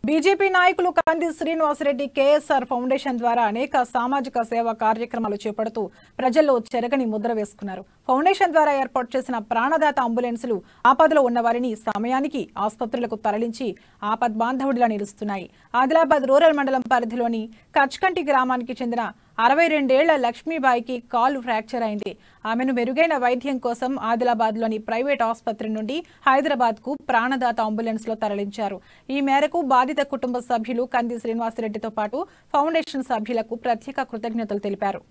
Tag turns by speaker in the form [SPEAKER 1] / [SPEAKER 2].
[SPEAKER 1] BJP నాయకులు కంది Srinivasa Reddy KSR foundation ద్వారా అనేక సామాజిక సేవా కార్యక్రమాలు చేపడుతూ ప్రజల్లో చెరగని ముద్ర వేసుకున్నారు. ఫౌండేషన్ ద్వారా ఏర్పాటు చేసిన ప్రాణదాత అంబులెన్సులు ఆపదలో ఉన్న వారిని సమయానికి ఆసుపత్రులకు తరలించి ఆపద్బాంధవుడిలా నిలుస్తున్నాయి. ఆదిలాబాద్ రూరల్ మండలం పరిధిలోని కచ్కంటి గ్రామానికి చెందిన 62 ఏళ్ల లక్ష్మీబాయికి కాలు ఫ్రాక్చర్ అయింది. ఆమెను మెరుగైన వైద్యం కోసం ఆదిలాబాద్లోని ప్రైవేట్ ఆసుపత్రి నుండి హైదరాబాద్కు ప్రాణదాత అంబులెన్స్లో తరలించారు. ఈ మేరకు బాధిత కుటుంబ సభ్యులు కంది శ్రీనివాసరెడ్డితో పాటు ఫౌండేషన్ సభ్యులకు ప్రత్యేక కృతజ్ఞతలు తెలిపారు.